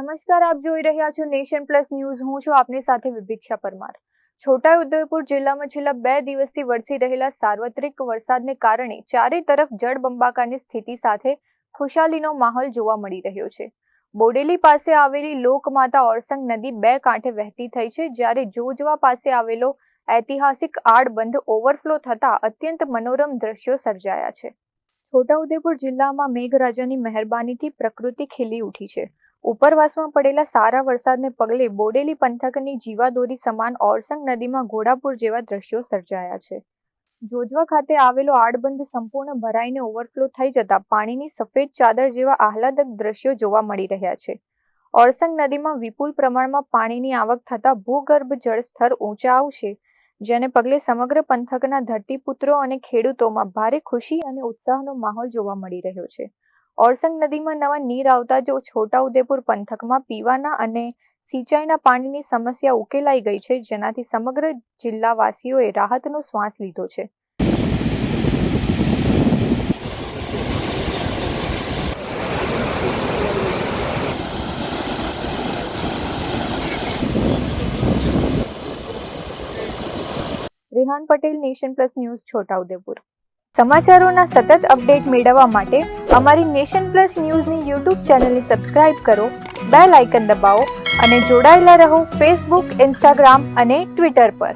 નમસ્કાર, આપ જોઈ રહ્યા છો નેશન પ્લસ ન્યૂઝ. હું છું આપની સાથે વિભિક્ષા પરમાર. છોટાઉદેપુર જિલ્લામાં છેલ્લા 2 દિવસથી વરસી રહેલા સાર્વત્રિક વરસાદને કારણે ચારે તરફ જળબંબાકારની સ્થિતિ સાથે ખુશાલીનો માહોલ જોવા મળી રહ્યો છે. બોડેલી પાસે આવેલી લોકમાતા ઓરસંગ નદી 2 કાંઠે વહેતી થઈ છે, જ્યારે જોજવા પાસે આવેલો ઐતિહાસિક આડબંધ ઓવરફ્લો થતા અત્યંત મનોરમ દ્રશ્યો સર્જાયા છે. છોટાઉદેપુર જિલ્લામાં મેઘરાજાની મહેરબાનીથી પ્રકૃતિ ખીલી ઉઠી છે. ઉપરવાસમાં પડેલા સારા વરસાદને પગલે બોડેલી પંથકની જીવાદોરી સમાન ઓરસંગ નદીમાં ઘોડાપુર જેવા દ્રશ્યો સર્જાયા છે. જોજવા ખાતે આવેલો આડબંધ સંપૂર્ણ ભરાઈને ઓવરફ્લો થઈ જતા પાણીની સફેદ ચાદર જેવા આહલાદક દ્રશ્યો જોવા મળી રહ્યા છે. ઓરસંગ નદીમાં વિપુલ પ્રમાણમાં પાણીની આવક થતા ભૂગર્ભ જળસ્તર ઊંચા આવશે, જેને પગલે સમગ્ર પંથકના ધરતીપુત્રો અને ખેડૂતોમાં ભારે ખુશી અને ઉત્સાહનો માહોલ જોવા મળી રહ્યો છે. ઓરસંગ નદીમાં નવા નીર આવતા જો છોટાઉદેપુર પંથકમાં પીવાના અને સિંચાઈના પાણીની સમસ્યા ઉકેલાઈ ગઈ છે, જેનાથી સમગ્ર જિલ્લાવાસીઓએ રાહતનો શ્વાસ લીધો છે. Rehan Patel, Nation Plus News, Chhotaudepur. સમાચારોના સતત અપડેટ મેળવવા માટે અમારી નેશન પ્લસ ન્યૂઝની યુટ્યુબ ચેનલને સબસ્ક્રાઇબ કરો, બેલ આઇકન દબાવો અને જોડાયેલા રહો ફેસબુક, ઇન્સ્ટાગ્રામ અને ટ્વિટર પર.